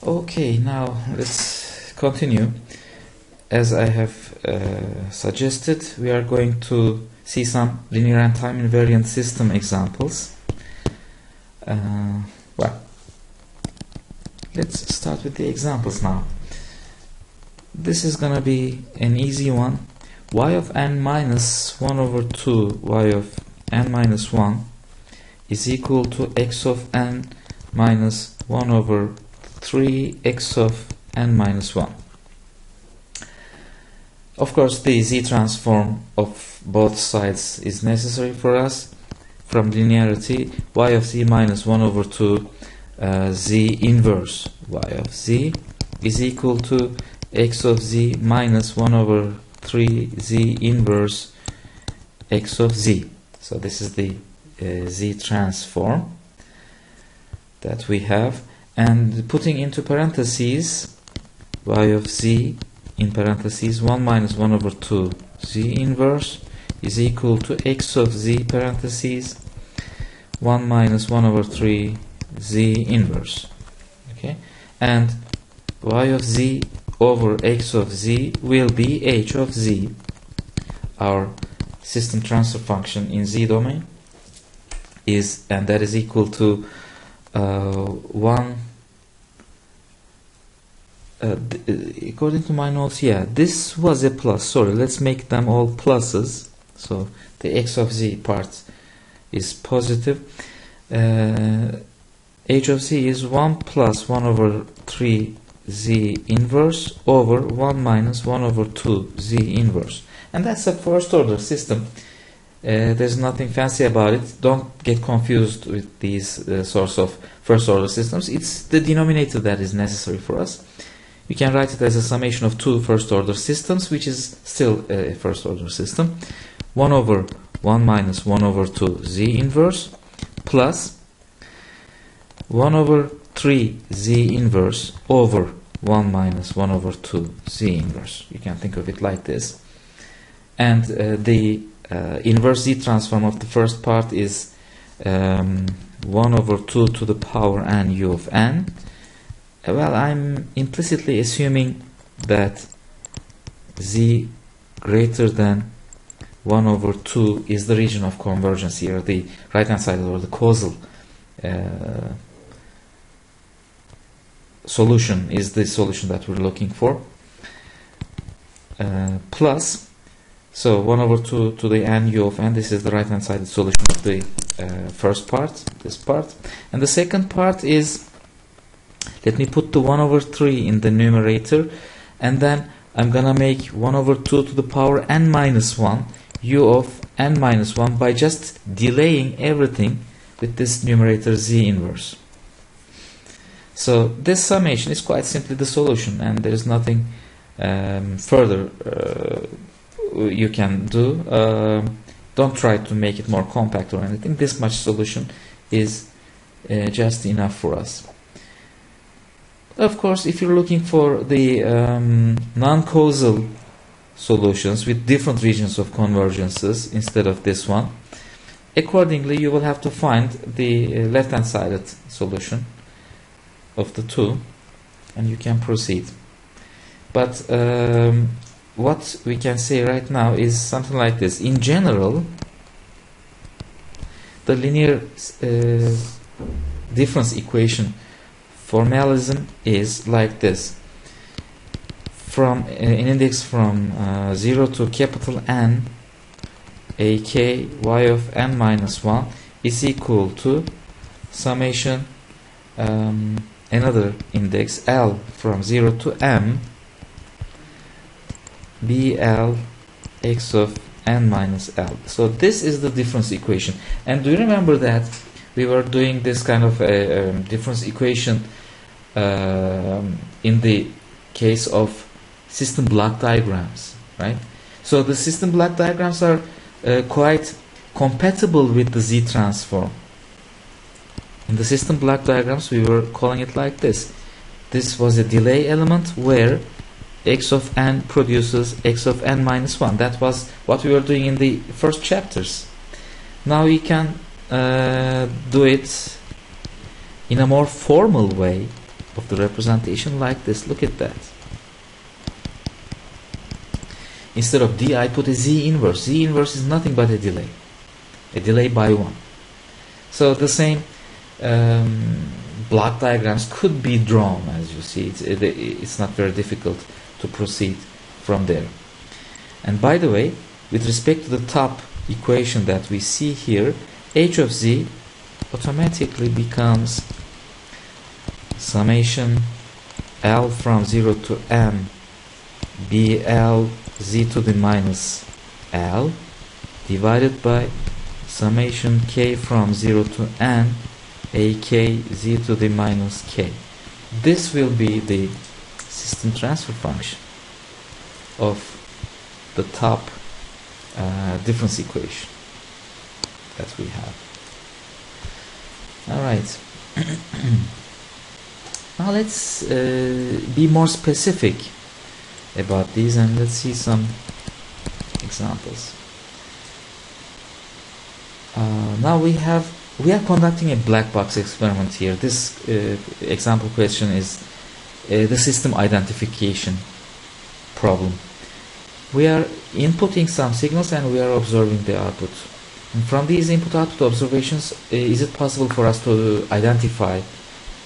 Okay, now let's continue. As I have suggested, we are going to see some linear and time invariant system examples. Well, let's start with the examples now. This is gonna be an easy one. Y of n minus 1 over 2 y of n minus 1 is equal to x of n minus 1 over 3 x of n minus 1. Of course, the z transform of both sides is necessary for us. From linearity, y of z minus 1 over 2 z inverse y of z is equal to x of z minus 1 over 3 z inverse x of z. So this is the z transform that we have, and putting into parentheses y of z in parentheses 1 minus 1 over 2 z inverse is equal to x of z parentheses 1 minus 1 over 3 z inverse. Okay, and y of z over x of z will be h of z, our system transfer function in z domain, is, and that is equal to 1. According to my notes, yeah, this was a plus. Sorry, let's make them all pluses. So the x of z part is positive. H of z is 1 plus 1 over 3 z inverse over 1 minus 1 over 2 z inverse. And that's a first order system. There's nothing fancy about it. Don't get confused with these sorts of first order systems. It's the denominator that is necessary for us. You can write it as a summation of two first order systems, which is still a first order system. 1 over 1 minus 1 over 2 z inverse plus 1 over 3 z inverse over 1 minus 1 over 2 z inverse. You can think of it like this. And the inverse z transform of the first part is 1 over 2 to the power n u of n. Well, I'm implicitly assuming that z greater than 1 over 2 is the region of convergence here, the right hand side, or the causal solution is the solution that we're looking for, plus, so 1 over 2 to the n u of n, this is the right hand side solution of the first part, this part. And the second part is, let me put the 1 over 3 in the numerator, and then I'm gonna make 1 over 2 to the power n minus 1 u of n minus 1 by just delaying everything with this numerator z inverse. So this summation is quite simply the solution, and there is nothing further you can do. Don't try to make it more compact or anything. This much solution is just enough for us. Of course, if you're looking for the non-causal solutions with different regions of convergences instead of this one, accordingly you will have to find the left-hand sided solution of the two, and you can proceed. But what we can say right now is something like this. In general, the linear difference equation formalism is like this. From an index from 0 to capital N, ak y of n minus 1 is equal to summation another index L from 0 to m bl x of n minus L. So this is the difference equation. And do you remember that we were doing this kind of a difference equation in the case of system block diagrams, right? So the system block diagrams are quite compatible with the z transform. In the system block diagrams, we were calling it like this. This was a delay element where x of n produces x of n minus 1. That was what we were doing in the first chapters. Now we can do it in a more formal way of the representation like this. Look at that. Instead of D, I put a Z inverse. Z inverse is nothing but a delay by 1. So the same block diagrams could be drawn, as you see. It's not very difficult to proceed from there. And by the way, with respect to the top equation that we see here, h of z automatically becomes summation L from 0 to m BL z to the minus L divided by summation k from 0 to n AK z to the minus k. This will be the system transfer function of the top difference equation that we have. Alright. Now let's be more specific about these and let's see some examples. Now we are conducting a black box experiment here. This example question is the system identification problem. We are inputting some signals and we are observing the output. And from these input-output observations, is it possible for us to identify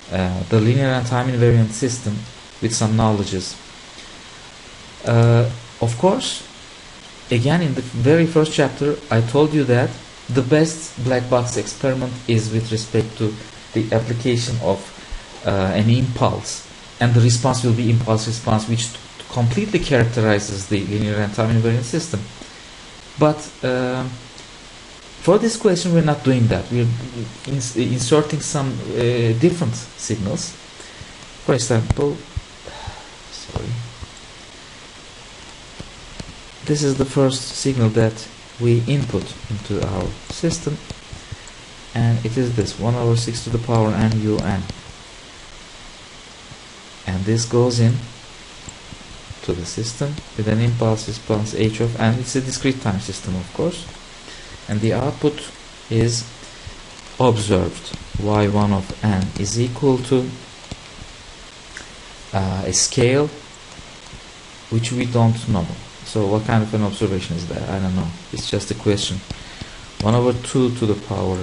the linear and time invariant system with some knowledges? Of course, again in the very first chapter I told you that the best black box experiment is with respect to the application of an impulse, and the response will be impulse response, which completely characterizes the linear and time invariant system. But for this question we're not doing that. We're inserting some different signals. For example, this is the first signal that we input into our system, and it is this 1/6 to the power n un, and this goes in to the system with an impulse response h of n. It's a discrete time system, of course, and the output is observed. y1 of n is equal to a scale which we don't know. So what kind of an observation is that? I don't know. It's just a question. 1/2 to the power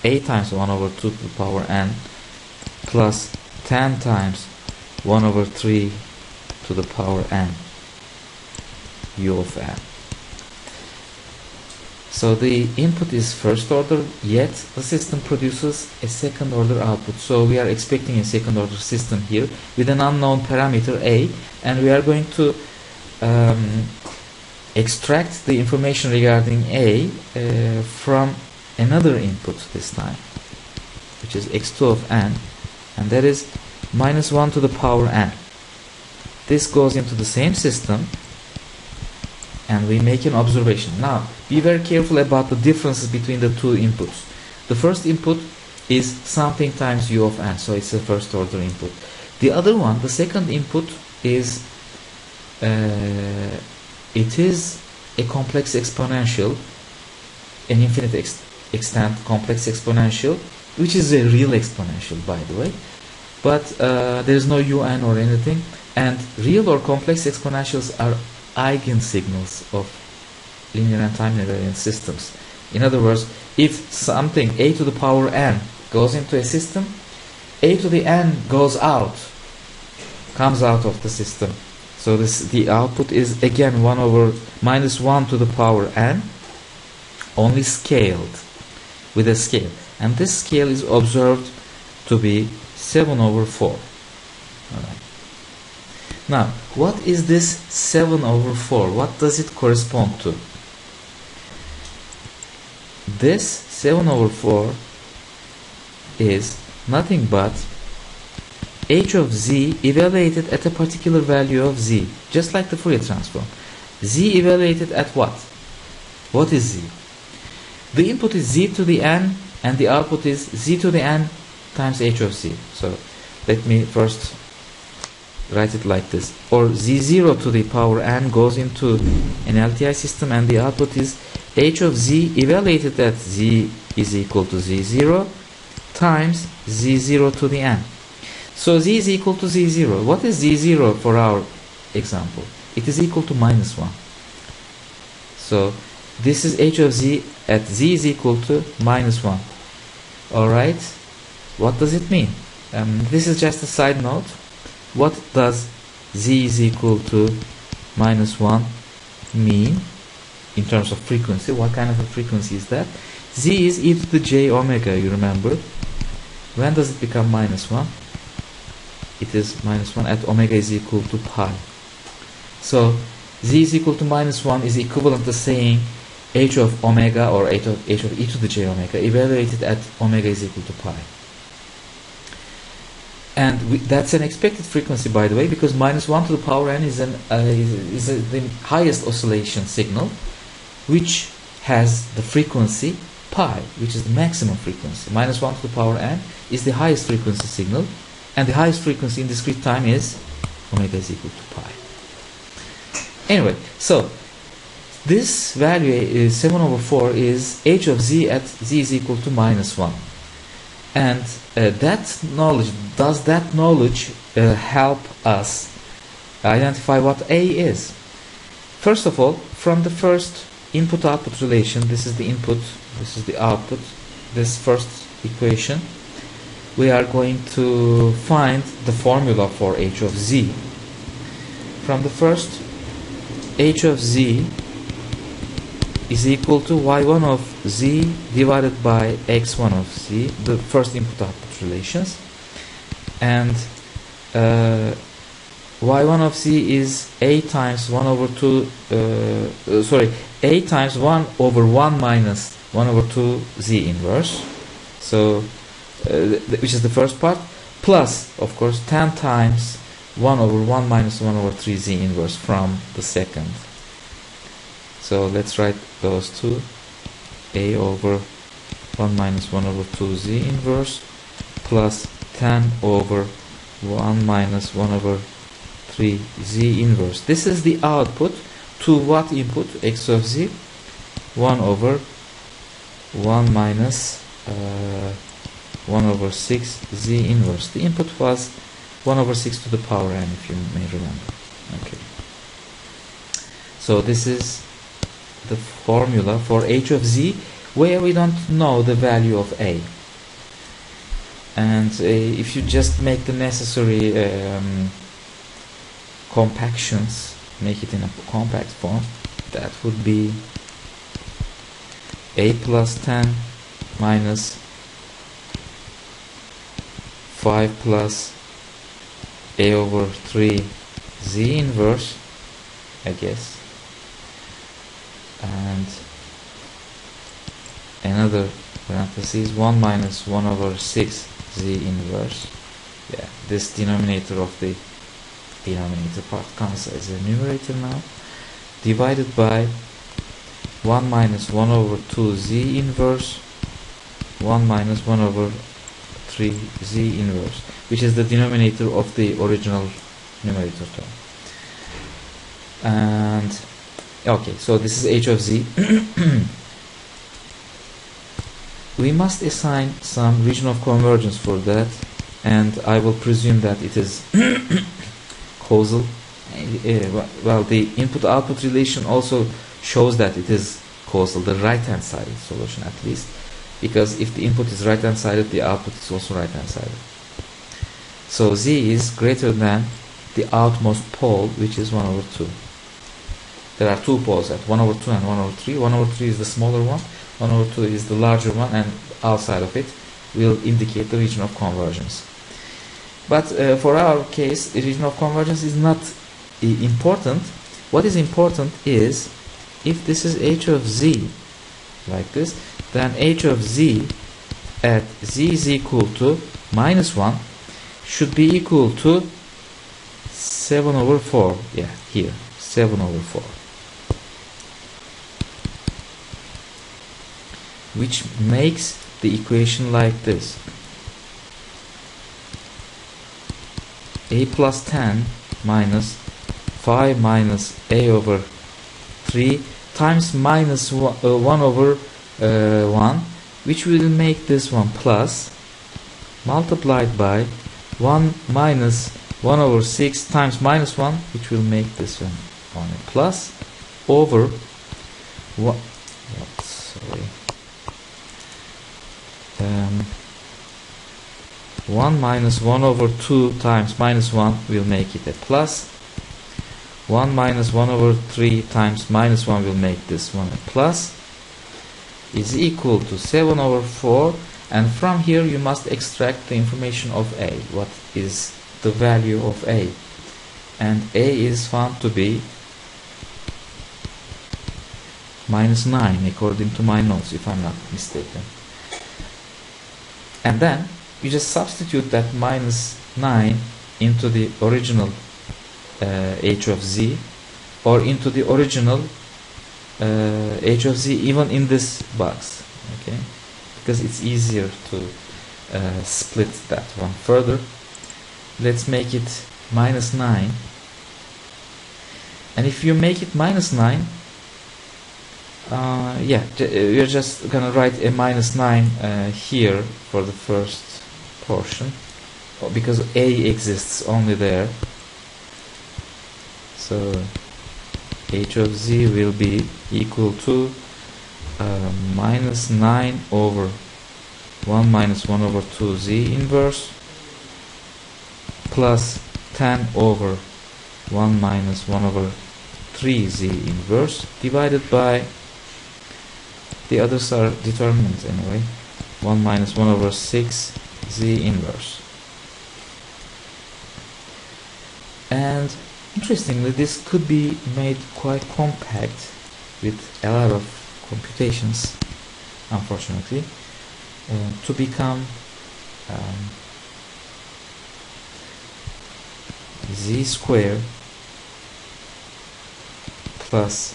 a times 1/2 to the power n plus 10 times 1/3 to the power n u of n. So the input is first order, yet the system produces a second order output. So we are expecting a second order system here with an unknown parameter a, and we are going to extract the information regarding a from another input this time, which is x2 of n, and that is -1 to the power n. This goes into the same system and we make an observation. Now be very careful about the differences between the two inputs. The first input is something times u of n, so it's a first order input. The other one, the second input, is it is a complex exponential, an infinite extent complex exponential, which is a real exponential, by the way, but there is no un or anything, and real or complex exponentials are eigensignals of linear and time invariant systems. In other words, if something a to the power n goes into a system, a to the n comes out of the system. So the output is again -1 to the power n, only scaled with a scale, and this scale is observed to be 7/4. Alright. Now, what is this 7/4? What does it correspond to? This 7/4 is nothing but h of z evaluated at a particular value of z, just like the Fourier transform. Z evaluated at what? What is z? The input is z to the n, and the output is z to the n times h of z. So let me first write it like this. Or z0 to the power n goes into an LTI system, and the output is h of z evaluated at z is equal to z0 times z0 to the n. So z is equal to z0. What is z0 for our example? It is equal to -1. So this is h of z at z is equal to -1. Alright, what does it mean? This is just a side note. What does z is equal to -1 mean in terms of frequency? What kind of a frequency is that? Z is e to the j omega, you remember. When does it become -1? It is -1 at omega is equal to pi. So z is equal to -1 is equivalent to saying h of omega or h of e to the j omega evaluated at omega is equal to pi. And that's an expected frequency, by the way, because -1 to the power n is the highest oscillation signal, which has the frequency pi, which is the maximum frequency. -1 to the power n is the highest frequency signal, and the highest frequency in discrete time is omega is equal to pi. Anyway, so this value is 7/4 is h of z at z is equal to -1. And does that knowledge help us identify what A is? First of all, from the first input-output relation, this is the input, this is the output, this first equation, we are going to find the formula for h of z. From the first, h of z is equal to y1 of z divided by x1 of z, the first input-output relations, and y1 of z is a times 1 over 2, a times 1 over 1 minus 1 over 2 z inverse, so which is the first part, plus of course 10 times 1 over 1 minus 1 over 3 z inverse from the second. So let's write those two, a over 1 minus 1 over 2 z inverse plus 10 over 1 minus 1 over 3 z inverse. This is the output to what input? X of z, 1 over 1 minus 1 over 6 z inverse. The input was 1 over 6 to the power n, if you may remember. Okay. So this is the formula for h of z, where we don't know the value of a. And if you just make the necessary compactions, make it in a compact form, that would be a plus 10 minus 5 plus a over 3 z inverse, I guess, and another parentheses 1 minus 1 over 6 z inverse. Yeah, this denominator of the denominator part comes as a numerator now, divided by 1 minus 1 over 2 z inverse, 1 minus 1 over 3 z inverse, which is the denominator of the original numerator term. And okay, so this is h of z. We must assign some region of convergence for that, and I will presume that it is causal. Well, the input-output relation also shows that it is causal, the right-hand sided solution at least, because if the input is right-hand sided, the output is also right-hand sided. So z is greater than the outmost pole, which is 1 over 2. There are two poles at 1 over 2 and 1 over 3. 1 over 3 is the smaller one, 1 over 2 is the larger one, and outside of it will indicate the region of convergence. But for our case, the region of convergence is not important. What is important is, if this is h of z, like this, then h of z at z is equal to -1 should be equal to 7 over 4. Yeah, here, 7 over 4. Which makes the equation like this: a plus 10 minus 5 minus a over 3 times minus 1 over 1, which will make this one plus, multiplied by 1 minus 1 over 6 times minus 1, which will make this one a plus, over what? Sorry. 1 minus 1 over 2 times minus 1 will make it a plus. 1 minus 1 over 3 times minus 1 will make this one a plus, is equal to 7 over 4, and from here you must extract the information of A. What is the value of A? And A is found to be minus 9 according to my notes, if I'm not mistaken. And then you just substitute that minus 9 into the original h of z, or into the original h of z even in this box, okay, because it's easier to split that one further. Let's make it minus 9, and if you make it minus 9, yeah, we're just gonna write a minus 9 here for the first portion, because A exists only there. So h of z will be equal to minus 9 over 1 minus 1 over 2 z inverse plus 10 over 1 minus 1 over 3 z inverse divided by, the others are determinants anyway, 1 minus 1 over 6 z inverse. And interestingly, this could be made quite compact with a lot of computations, unfortunately, to become z squared plus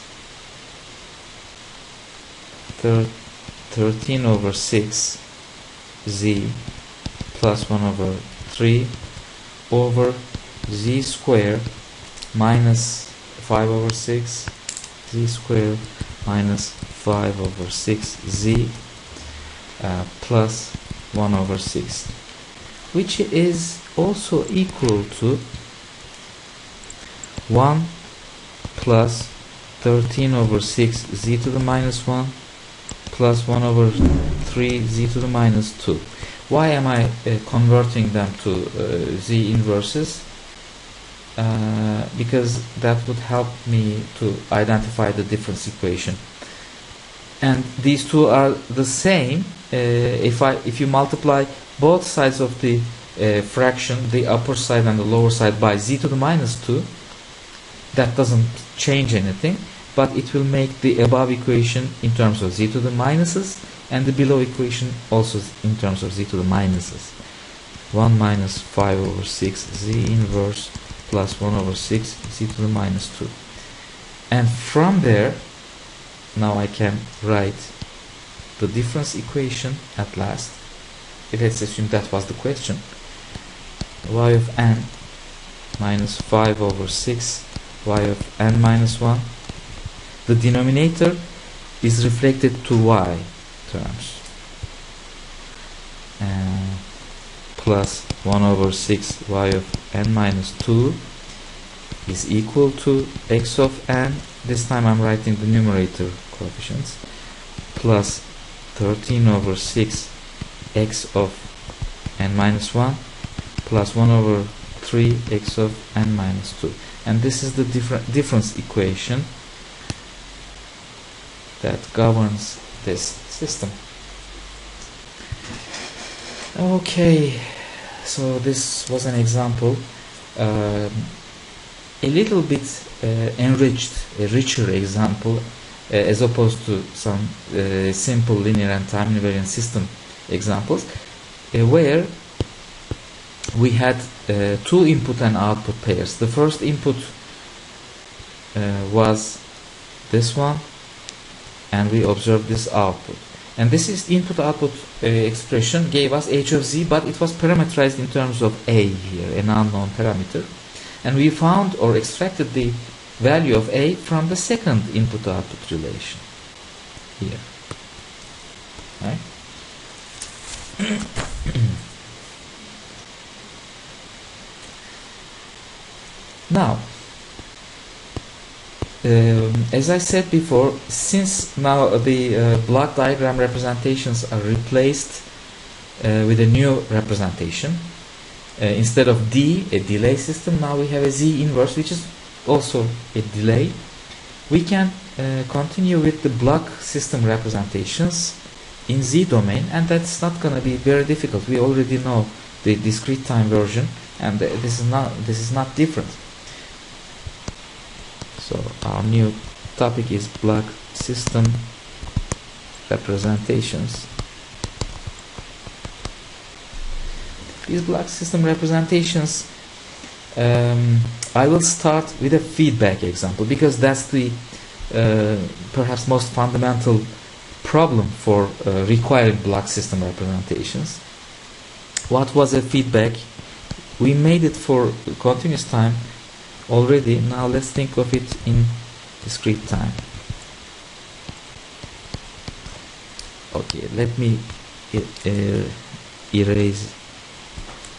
13 over 6 z plus 1 over 3 over z squared minus 5 over 6 z squared minus 5 over 6 z plus 1 over 6, which is also equal to 1 plus 13 over 6 z to the minus 1 plus 1 over 3 z to the minus 2. Why am I converting them to z inverses? Because that would help me to identify the difference equation, and these two are the same. If you multiply both sides of the fraction, the upper side and the lower side, by z to the minus 2, that doesn't change anything, but it will make the above equation in terms of z to the minuses, and the below equation also in terms of z to the minuses. 1 minus 5 over 6 z inverse plus 1 over 6 z to the minus 2. And from there, now I can write the difference equation at last. Let's assume that was the question. Y of n minus 5 over 6 y of n minus 1. The denominator is reflected to y terms. Plus 1 over 6 y of n minus 2 is equal to x of n, this time I'm writing the numerator coefficients, plus 13 over 6 x of n minus 1 plus 1 over 3 x of n minus 2. And this is the difference equation that governs this system. Okay, so this was an example, a little bit enriched, a richer example, as opposed to some simple linear and time invariant system examples, where we had two input and output pairs. The first input was this one, and we observed this output. And this is input-output expression gave us h of z, but it was parameterized in terms of a here, an unknown parameter. And we found or extracted the value of a from the second input-output relation here. Right? Now, as I said before, since now the block diagram representations are replaced with a new representation, instead of D, a delay system, now we have a Z inverse, which is also a delay. We can continue with the block system representations in Z domain, and that's not going to be very difficult. We already know the discrete time version, and this is not different. So our new topic is block system representations. These block system representations, I will start with a feedback example, because that's the perhaps most fundamental problem for requiring block system representations. What was a feedback? We made it for continuous time already. Now let's think of it in discrete time. Okay, let me erase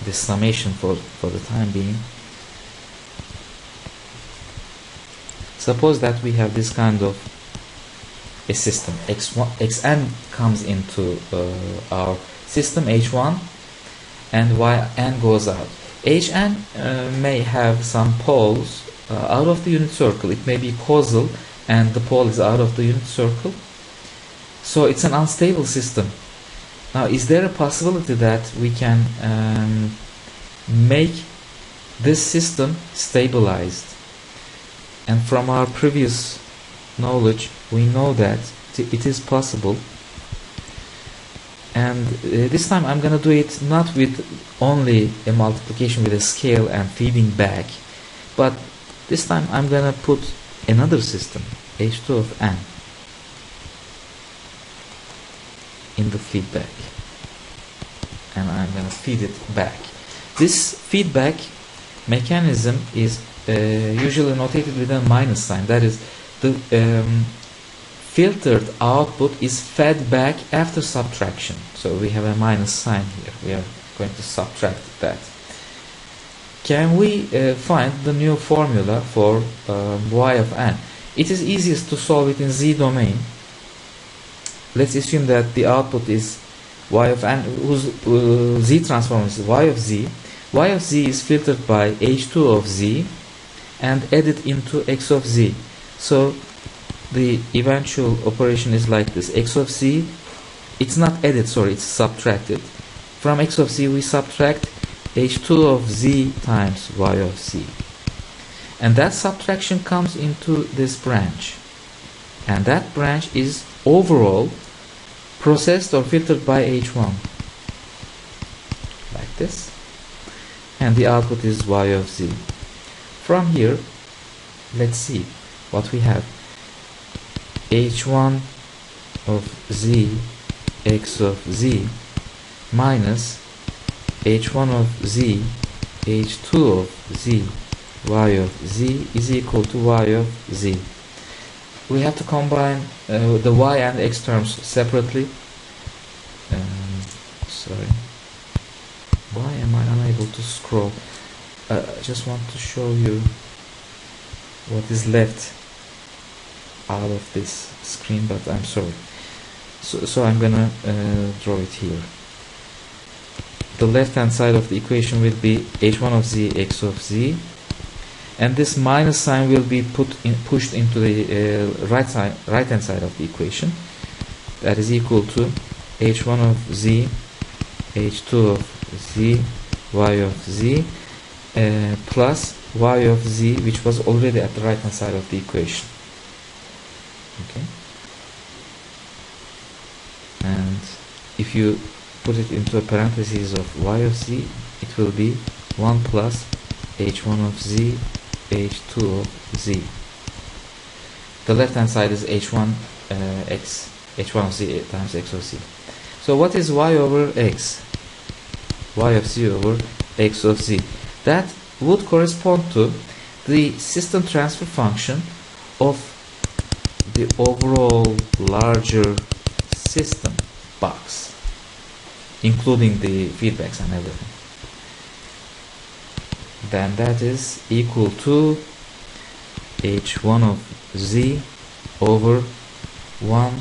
the summation for the time being. Suppose that we have this kind of a system. Xn comes into our system, H1, and Yn goes out. Hn may have some poles out of the unit circle. It may be causal and the pole is out of the unit circle. So it's an unstable system. Now, is there a possibility that we can make this system stabilized? And from our previous knowledge, we know that it is possible. And this time I'm going to do it not with only a multiplication with a scale and feeding back, but this time I'm going to put another system, H2 of n, in the feedback, and I'm going to feed it back. This feedback mechanism is usually notated with a minus sign. That is, the filtered output is fed back after subtraction. So we have a minus sign here. We are going to subtract that. Can we find the new formula for y of n? It is easiest to solve it in Z domain. Let's assume that the output is y of n, whose Z transform is y of z. Y of z is filtered by H2 of z and added into x of z. So the eventual operation is like this. X of z, it's not added, sorry, it's subtracted. From x of z we subtract H2 of z times y of z. And that subtraction comes into this branch. And that branch is overall processed or filtered by H1. Like this. And the output is y of z. From here, let's see what we have. H1 of z x of z minus H1 of z H2 of z y of z is equal to y of z. We have to combine the y and x terms separately. Sorry, why am I unable to scroll? I just want to show you what is left out of this screen, but I'm sorry. So I'm gonna draw it here. The left hand side of the equation will be H1 of z x of z, and this minus sign will be pushed into the right hand side of the equation. That is equal to H1 of z H2 of z y of z plus y of z, which was already at the right hand side of the equation. Okay, and if you put it into a parenthesis of y of z, it will be 1 plus H1 of z H2 of z. The left hand side is H1 H1 of z times x of z. So what is y over x? Y of z over x of z. That would correspond to the system transfer function of the overall larger system box, including the feedbacks and everything. then that is equal to h1 of z over 1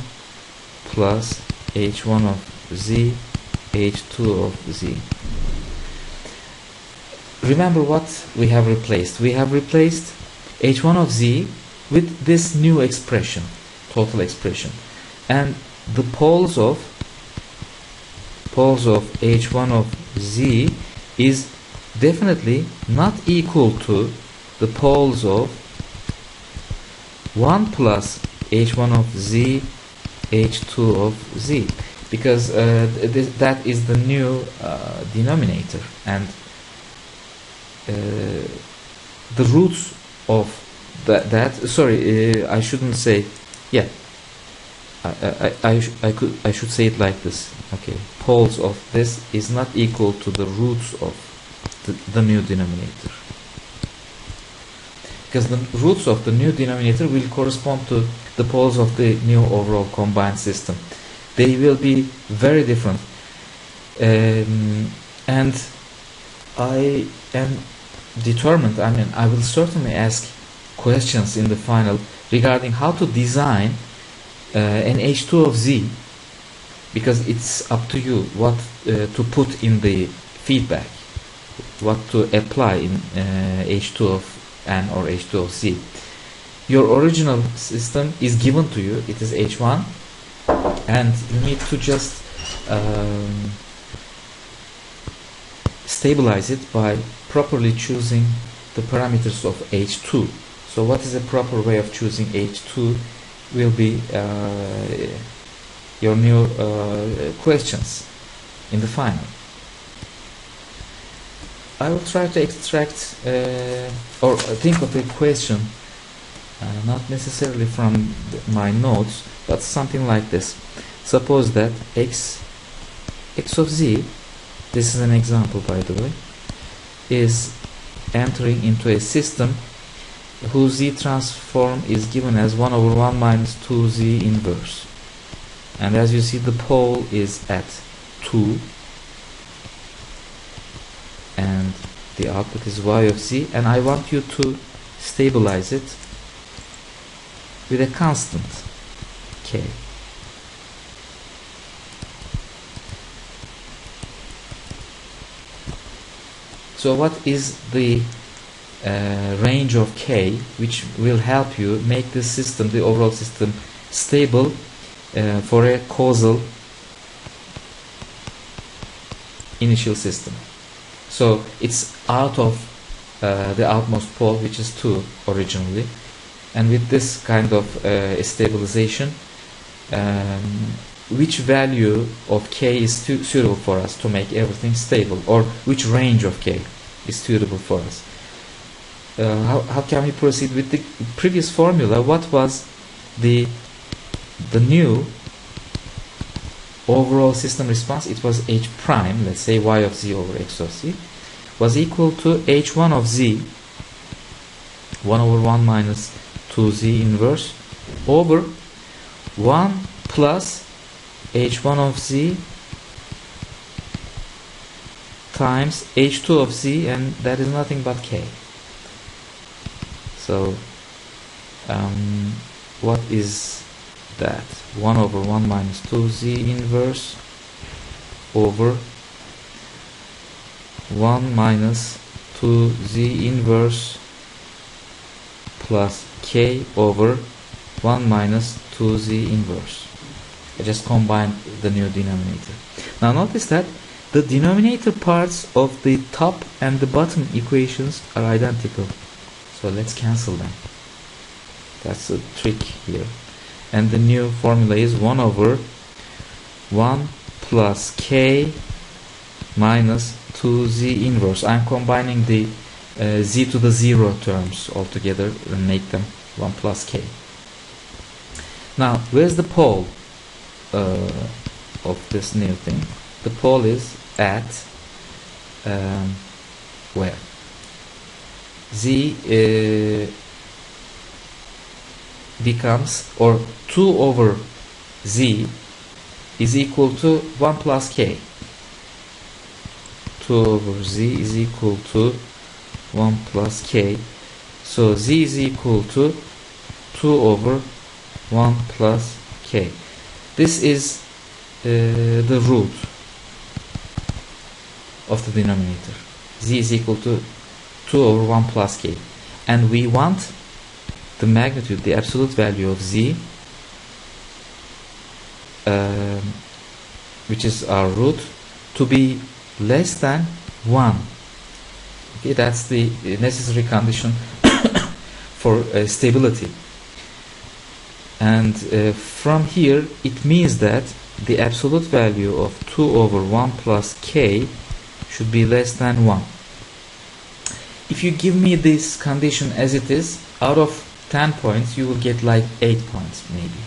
plus h1 of z h2 of z. Remember what we have replaced. We have replaced h1 of z with this new expression, total expression, and the poles of h1 of z is definitely not equal to the poles of 1 plus h1 of z h2 of z, because that is the new denominator, and the roots of I shouldn't say, yeah, I should say it like this. Okay, poles of this is not equal to the roots of the new denominator, because the roots of the new denominator will correspond to the poles of the new overall combined system. They will be very different, and I am determined, I mean, I will certainly ask questions in the final regarding how to design an h2 of z, because it's up to you what to put in the feedback, what to apply in h2 of n or h2 of z. Your original system is given to you, it is h1, and you need to just stabilize it by properly choosing the parameters of h2. So what is a proper way of choosing h2 will be your new questions in the final. I will try to extract or think of a question not necessarily from my notes, but something like this. Suppose that x of z, this is an example by the way, is entering into a system whose z transform is given as 1 over 1 minus 2z inverse, and as you see the pole is at 2 and the output is y of z, and I want you to stabilize it with a constant k. So what is the range of k which will help you make this system, the overall system, stable for a causal initial system? So it's out of the outmost pole, which is 2 originally, and with this kind of stabilization, which value of k is suitable for us to make everything stable, or which range of k is suitable for us? How can we proceed with the previous formula? What was the new overall system response? It was h prime, let's say y of z over x of z, was equal to h1 of z, 1 over 1 minus 2z inverse, over 1 plus h1 of z times h2 of z, and that is nothing but k. So what is that? 1 over 1 minus 2z inverse over 1 minus 2z inverse plus k over 1 minus 2z inverse. I just combined the new denominator. Now notice that the denominator parts of the top and the bottom equations are identical. So let's cancel them. That's a trick here. And the new formula is 1 over 1 plus k minus 2z inverse. I'm combining the z to the 0 terms all together and make them 1 plus k. Now, where's the pole of this new thing? The pole is at where? Z becomes, or 2 over z is equal to 1 plus k. 2 over z is equal to 1 plus k. So z is equal to 2 over 1 plus k. This is the root of the denominator. Z is equal to 2 over 1 plus k. And we want the magnitude, the absolute value of z, which is our root, to be less than 1. Okay, that's the necessary condition for stability. And from here it means that the absolute value of 2 over 1 plus k should be less than 1. If you give me this condition as it is, out of 10 points you will get like 8 points maybe.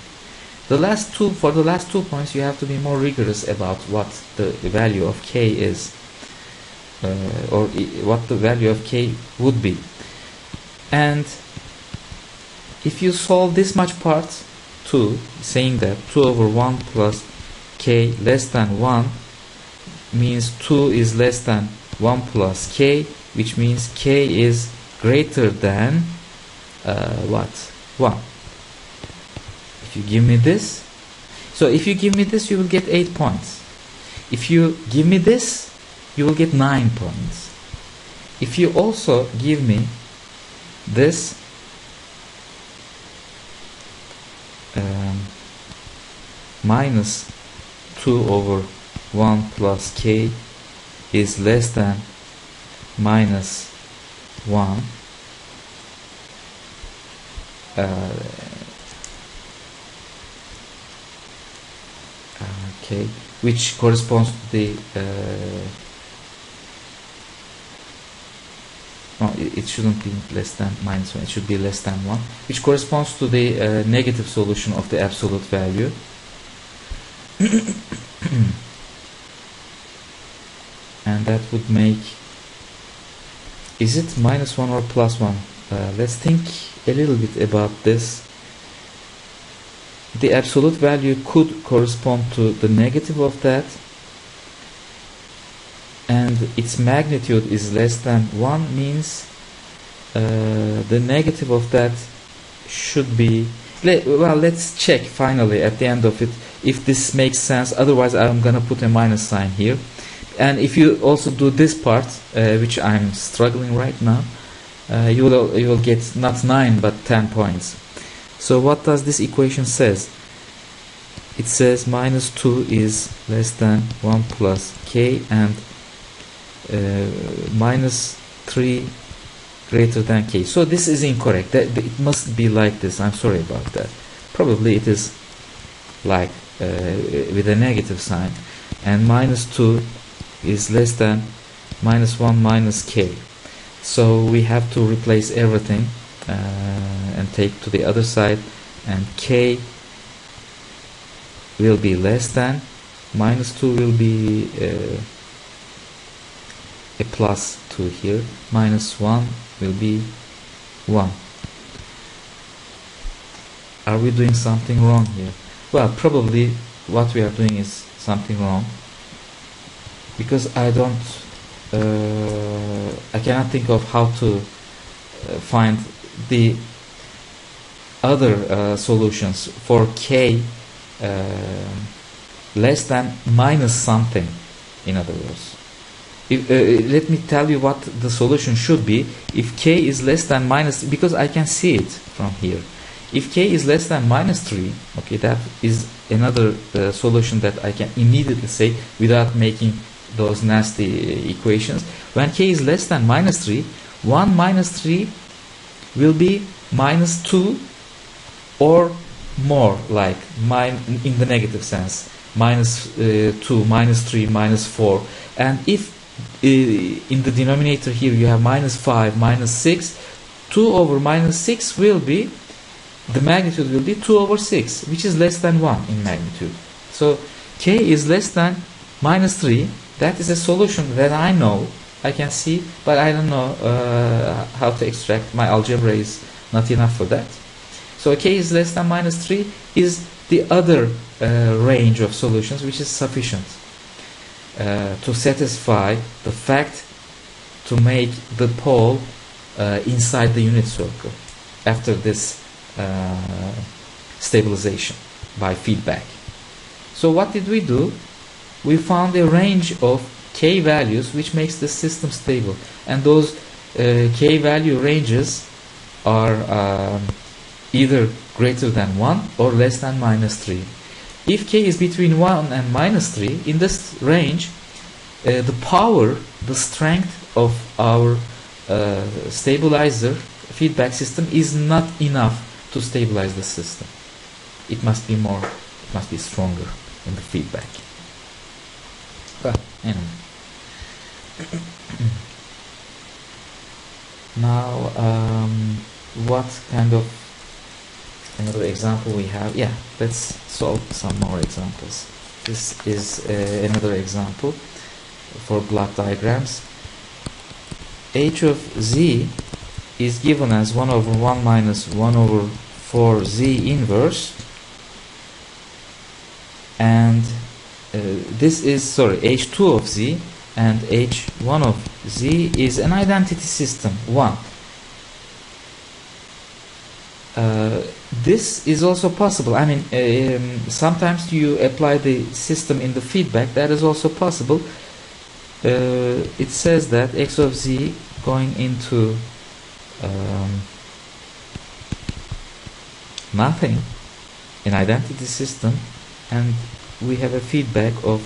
For the last two points you have to be more rigorous about what the value of k is, or what the value of k would be. And if you solve this much part 2, saying that 2 over 1 plus k less than 1 means 2 is less than 1 plus k, which means k is greater than what? 1. If you give me this, so if you give me this you will get 8 points. If you give me this you will get 9 points. If you also give me this minus 2 over 1 plus k is less than minus 1, okay, which corresponds to the no, it shouldn't be less than minus 1, it should be less than 1, which corresponds to the negative solution of the absolute value. And that would make, is it minus 1 or plus 1? Let's think a little bit about this. The absolute value could correspond to the negative of that, and its magnitude is less than 1, means the negative of that should be, well, let's check finally at the end of it if this makes sense. Otherwise I'm gonna put a minus sign here. And if you also do this part, which I'm struggling right now, you will get not 9 but 10 points. So what does this equation says? It says minus 2 is less than 1 plus k, and minus 3 greater than k. So this is incorrect. It must be like this. I'm sorry about that. Probably it is like with a negative sign, and minus 2 is less than minus 1 minus k. So we have to replace everything and take to the other side, and k will be less than, minus 2 will be a plus 2 here, minus 1 will be 1. Are we doing something wrong here? Well, probably what we are doing is something wrong, because I cannot think of how to find the other solutions for k less than minus something. In other words, let me tell you what the solution should be if k is less than minus, because I can see it from here. If k is less than minus 3, okay, that is another solution that I can immediately say without making those nasty equations. When k is less than minus 3, 1 minus 3 will be minus 2 or more, like in the negative sense, minus 2, minus 3, minus 4. And if in the denominator here you have minus 5, minus 6, 2 over minus 6 will be, the magnitude will be 2 over 6, which is less than 1 in magnitude. So k is less than minus 3. That is a solution that I know, I can see, but I don't know how to extract. My algebra is not enough for that. So k is less than minus 3 is the other range of solutions which is sufficient to satisfy the fact to make the pole inside the unit circle after this stabilization by feedback. So what did we do? We found a range of k values which makes the system stable, and those k value ranges are either greater than 1 or less than -3. If k is between 1 and -3, in this range, the power, the strength of our stabilizer feedback system is not enough to stabilize the system. It must be more, it must be stronger in the feedback. But anyway. Now, what kind of another example we have? Yeah, let's solve some more examples. This is another example for block diagrams. H of z is given as 1 over 1 minus 1 over 4 z inverse, and this is, sorry, H2 of z and H1 of z is an identity system 1. This is also possible. I mean, sometimes you apply the system in the feedback. That is also possible. It says that x of z going into nothing, an identity system, and we have a feedback of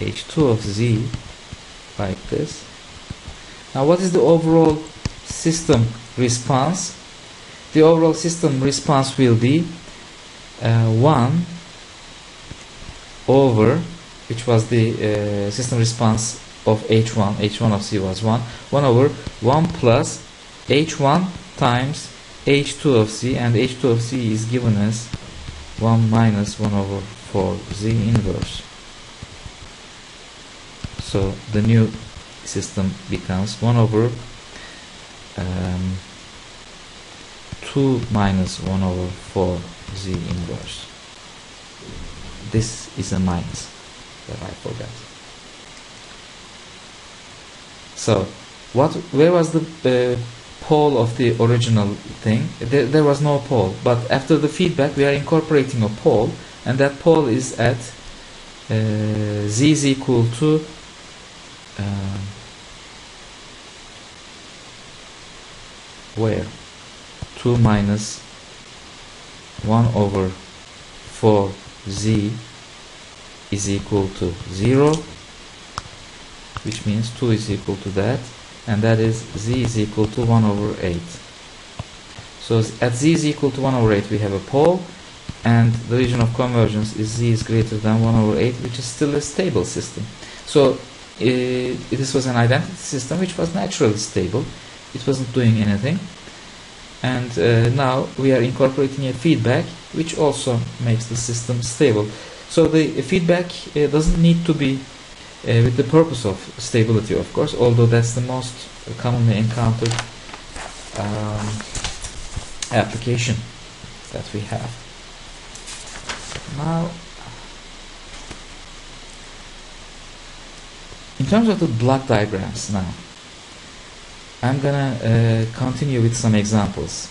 H2 of z like this. Now, what is the overall system response? The overall system response will be 1 over, which was the system response of H1. H1 of z was 1. 1 over 1 plus H1 times H2 of z, and H2 of z is given as 1 minus 1 over 4 z inverse. So the new system becomes 1 over 2 minus 1 over 4 z inverse. This is a minus that I forgot. So where was the pole of the original thing? There was no pole, but after the feedback we are incorporating a pole, and that pole is at z is equal to where 2 minus 1 over 4 z is equal to 0, which means 2 is equal to that, and that is z is equal to 1 over 8. So at z is equal to 1 over 8 we have a pole, and the region of convergence is z is greater than 1 over 8, which is still a stable system. So this was an identity system which was naturally stable. It wasn't doing anything, and now we are incorporating a feedback which also makes the system stable. So the feedback doesn't need to be with the purpose of stability, of course, although that's the most commonly encountered application that we have. Now, in terms of the block diagrams, now I'm gonna continue with some examples,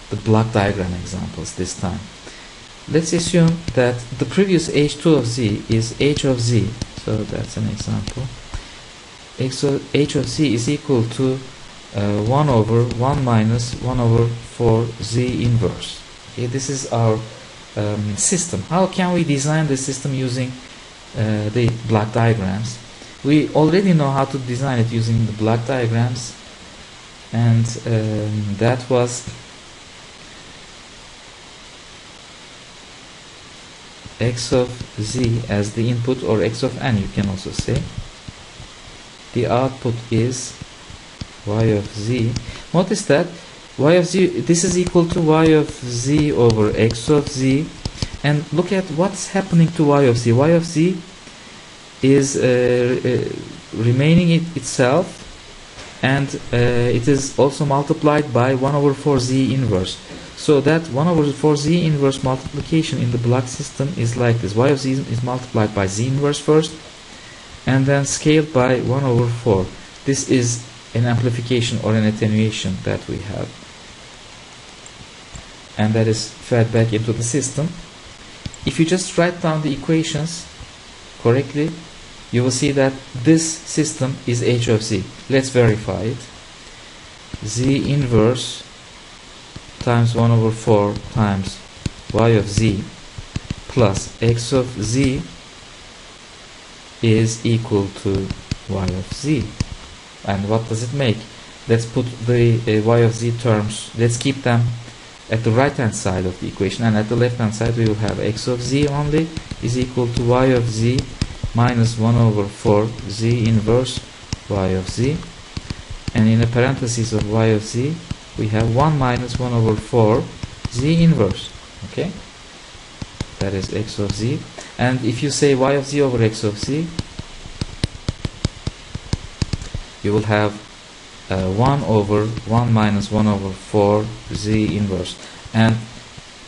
the block diagram examples this time. Let's assume that the previous H2 of z is H of z, so that's an example. H of z is equal to 1 over 1 minus 1 over 4 z inverse. Okay, this is our system. How can we design the system using the block diagrams? We already know how to design it using the block diagrams, and that was x of z as the input, or x of n you can also say. The output is y of z. Notice that y of z, this is equal to y of z over x of z, and look at what's happening to y of z. Y of z is remaining itself, and it is also multiplied by 1 over 4 z inverse. So that 1 over 4 z inverse multiplication in the block system is like this. Y of z is multiplied by z inverse first, and then scaled by 1 over 4. this is an amplification or an attenuation that we have, and that is fed back into the system. If you just write down the equations correctly, you will see that this system is h of z. Let's verify it. Z inverse times 1 over 4 times y of z plus x of z is equal to y of z. And what does it make? Let's put the y of z terms, let's keep them at the right hand side of the equation, and at the left hand side we will have x of z only is equal to y of z minus 1 over 4 z inverse y of z, and in a parenthesis of y of z we have 1 minus 1 over 4 z inverse. Okay, that is x of z. And if you say y of z over x of z, you will have 1 over 1 minus 1 over 4 z inverse, and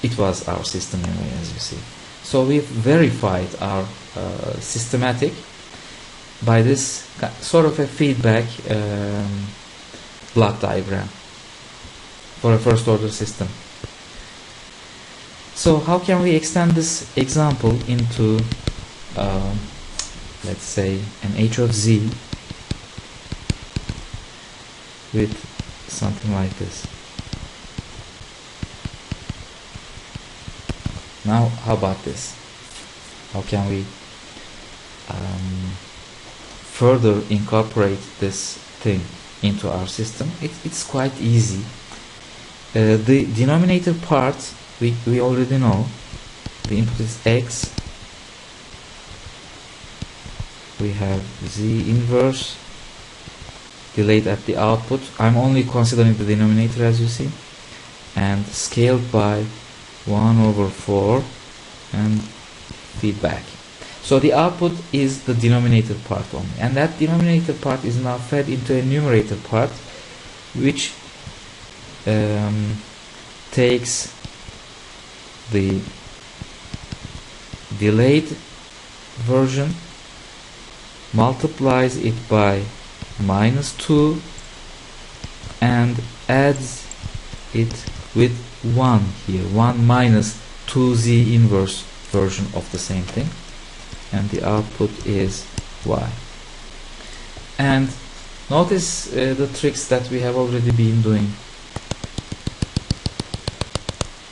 it was our system anyway, as you see. So we've verified our systematic by this sort of a feedback block diagram for a first order system. So how can we extend this example into let's say an h of z with something like this? Now how about this? How can we further incorporate this thing into our system? It's quite easy. The denominator part we already know. The input is x. We have z inverse delayed at the output. I'm only considering the denominator, as you see, and scaled by 1 over 4 and feedback. So the output is the denominator part only, and that denominator part is now fed into a numerator part, which takes the delayed version, multiplies it by -2 and adds it with 1 here, 1 minus 2z inverse version of the same thing, and the output is y. And notice the tricks that we have already been doing.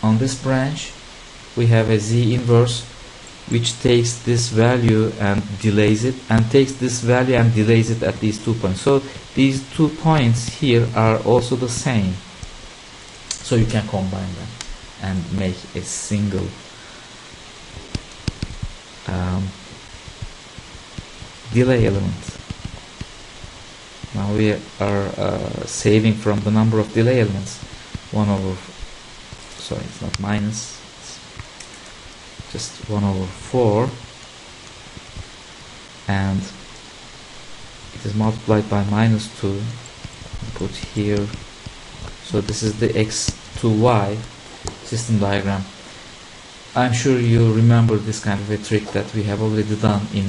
On this branch we have a z inverse which takes this value and delays it, and takes this value and delays it at these 2 points. So these 2 points here are also the same, so you can combine them and make a single delay element. Now we are saving from the number of delay elements. 1 over, sorry, it's not minus, just 1 over 4, and it is multiplied by -2, put here. So this is the x to y system diagram. I'm sure you remember this kind of a trick that we have already done in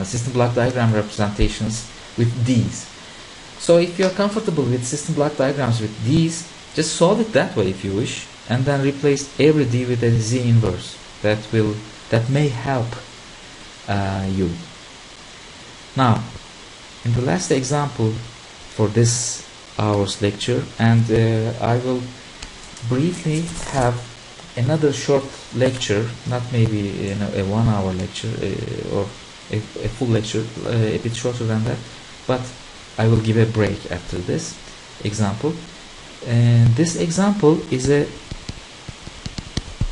system block diagram representations with these. So if you are comfortable with system block diagrams with these, just solve it that way if you wish, and then replace every d with a z inverse. That may help you. Now, in the last example for this hour's lecture, and I will briefly have another short lecture, not maybe a 1 hour lecture or a full lecture, a bit shorter than that, but I will give a break after this example. And this example is a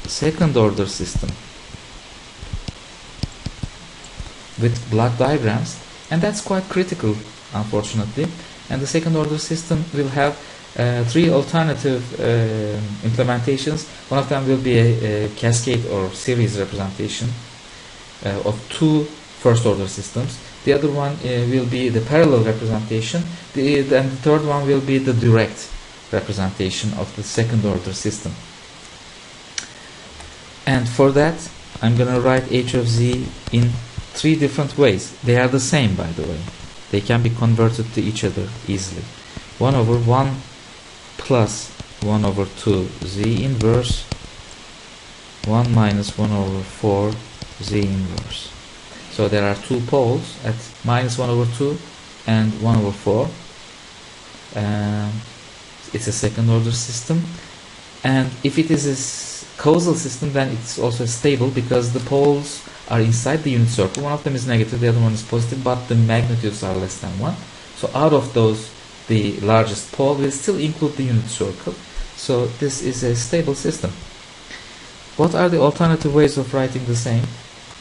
second order system with block diagrams, and that's quite critical, unfortunately. And the second order system will have 3 alternative implementations. One of them will be a cascade or series representation of 2 first order systems. The other one will be the parallel representation, and the third one will be the direct representation of the second order system. And for that I'm gonna write h of z in 3 different ways. They are the same, by the way. they can be converted to each other easily. 1 over 1 plus 1 over 2 z inverse 1 minus 1 over 4 z inverse. So there are two poles at minus 1 over 2 and 1 over 4. It's a second order system, and if it is a causal system, then it's also stable because the poles are inside the unit circle. One of them is negative, the other one is positive, but the magnitudes are less than 1. So out of those, the largest pole will still include the unit circle. So this is a stable system. What are the alternative ways of writing the same?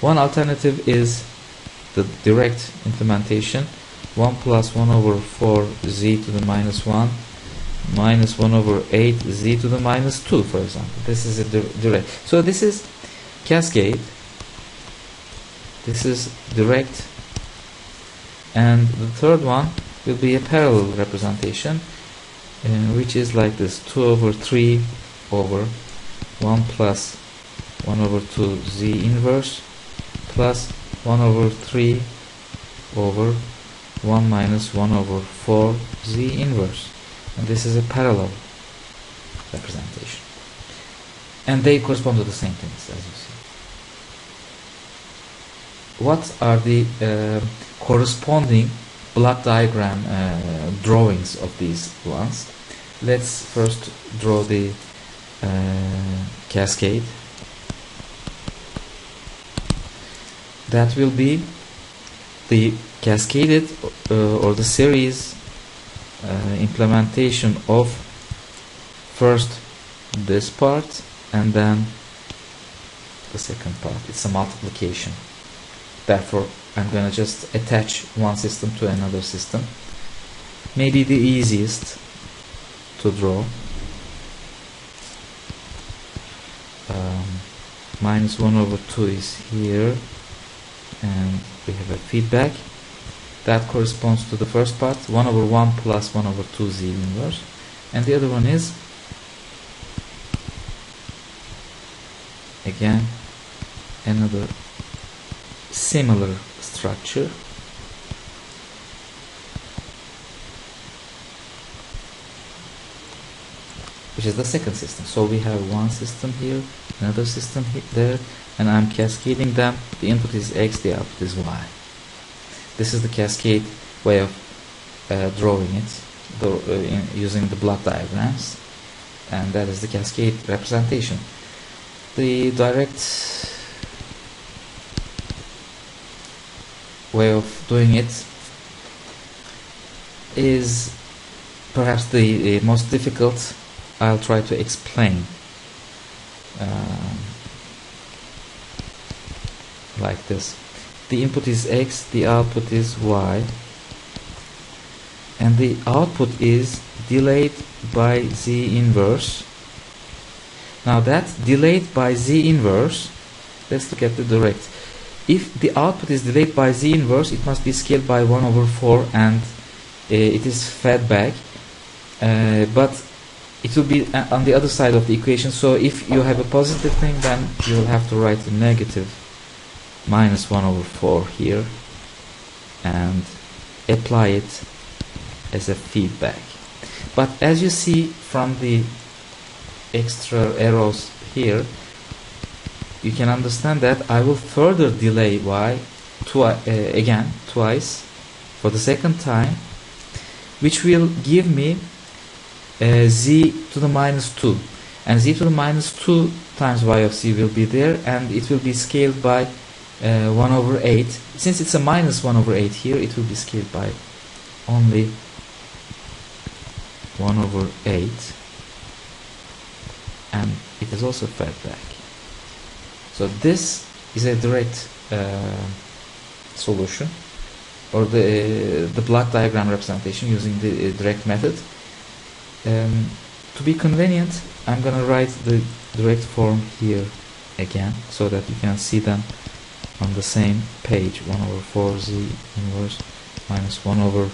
One alternative is the direct implementation. 1 plus 1 over 4 z to the minus 1 minus 1 over 8 z to the minus 2, for example. This is a direct. So this is cascade. This is direct. And the third one will be a parallel representation, which is like this: 2 over 3 over 1 plus 1 over 2 z inverse plus 1 over 3 over 1 minus 1 over 4 z inverse. And this is a parallel representation. And they correspond to the same things, as you see. What are the corresponding block diagram drawings of these ones? Let's first draw the cascade. That will be the cascaded or the series implementation of first this part and then the second part. It's a multiplication. Therefore, I'm going to just attach one system to another system. Maybe the easiest to draw. Minus 1 over 2 is here, and we have a feedback. That corresponds to the first part, 1 over 1 plus 1 over 2 z inverse. And the other one is, again, another similar structure. Which is the second system. So we have one system here, another system there, and I'm cascading them. The input is x, the output is y. This is the cascade way of drawing it, using the block diagrams, and that is the cascade representation. The direct way of doing it is perhaps the most difficult. I'll try to explain like this. The input is x, the output is y, and the output is delayed by z inverse. Now that delayed by z inverse, let's look at the direct. If the output is delayed by z inverse, it must be scaled by 1 over 4 and it is fed back, but it will be on the other side of the equation. So if you have a positive thing, then you will have to write a negative minus 1 over 4 here and apply it as a feedback. But as you see from the extra arrows here, you can understand that I will further delay y again twice for the second time, which will give me z to the minus 2, and z to the minus 2 times y of z will be there, and it will be scaled by 1 over 8. Since it's a minus 1 over 8 here, it will be scaled by only 1 over 8, and it is also fed back. So this is a direct solution, or the block diagram representation using the direct method. To be convenient, I'm going to write the direct form here again so that you can see them on the same page. 1 over 4 z inverse minus 1 over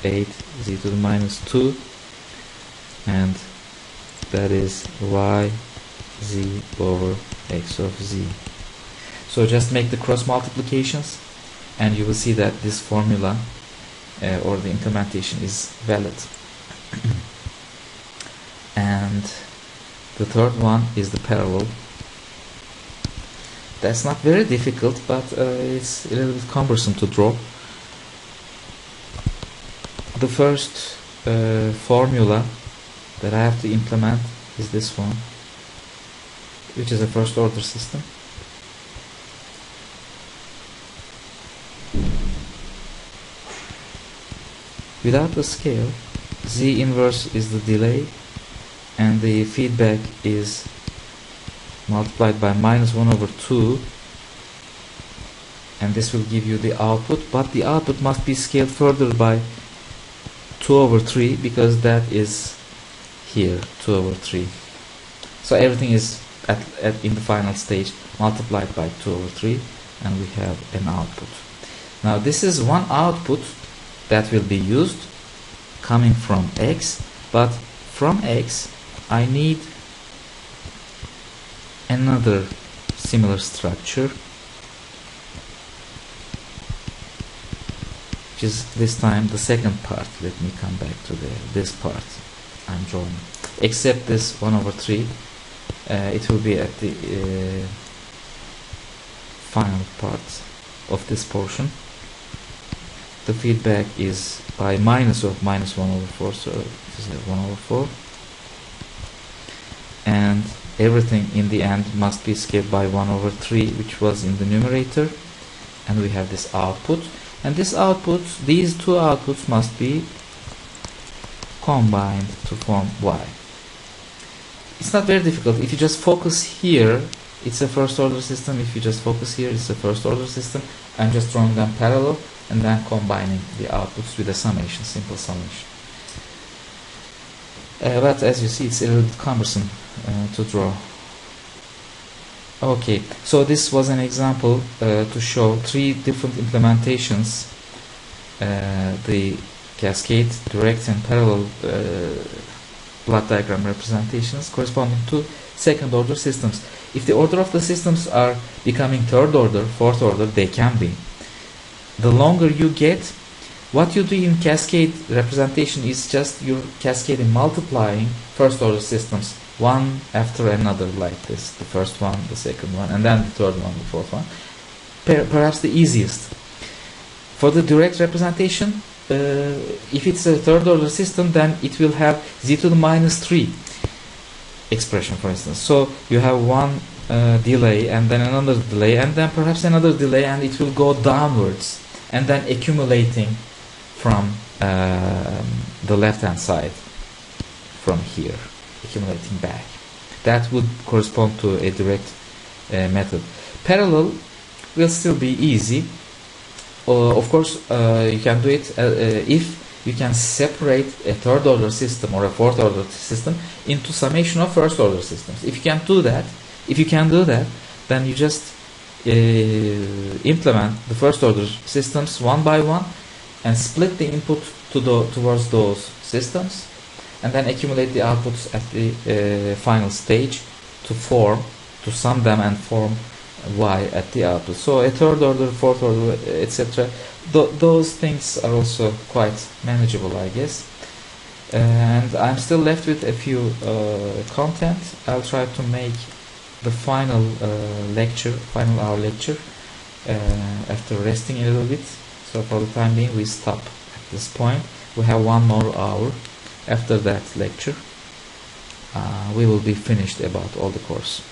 8 z to the minus 2, and that is y z over x of z. So just make the cross multiplications and you will see that this formula or the implementation is valid. And the third one is the parallel. That's not very difficult, but it's a little bit cumbersome to draw. The first formula that I have to implement is this one, which is a first order system. Without the scale, Z inverse is the delay, and the feedback is multiplied by -1/2, and this will give you the output, but the output must be scaled further by 2/3, because that is here 2/3. So everything is in the final stage multiplied by 2/3, and we have an output. Now this is one output that will be used coming from X, but from X I need another similar structure, which is this time the second part. Let me come back to this part I'm drawing. Except this 1/3, it will be at the final part of this portion. The feedback is by -1/4, so this is 1/4, and everything in the end must be scaled by 1/3, which was in the numerator, and we have this output, and this output, these two outputs must be combined to form Y. It's not very difficult. If you just focus here, it's a first order system. If you just focus here, it's a first order system. I'm just drawing them parallel and then combining the outputs with a summation, simple summation. But as you see, it's a little bit cumbersome to draw. Okay, so this was an example to show three different implementations, the cascade, direct and parallel block diagram representations corresponding to second order systems. If the order of the systems are becoming third order, fourth order, they can be. The longer you get, what you do in cascade representation is just you're cascading, multiplying first order systems one after another like this. The first one, the second one, and then the third one, the fourth one. Perhaps the easiest. For the direct representation, if it's a third order system, then it will have z to the -3 expression, for instance. So you have one delay, and then another delay, and then perhaps another delay, and it will go downwards, and then accumulating from the left hand side, from here, accumulating back. That would correspond to a direct method. Parallel will still be easy. Of course, you can do it if you can separate a third order system or a fourth order system into summation of first order systems. If you can do that, then you just implement the first order systems one by one and split the input towards those systems, and then accumulate the outputs at the final stage to sum them and form Y at the output. So a third order, fourth order, etc. Those things are also quite manageable, I guess. And I'm still left with a few content. I'll try to make the final hour lecture after resting a little bit. So for the time being, we stop at this point. We have one more hour. After that lecture, we will be finished about all the course.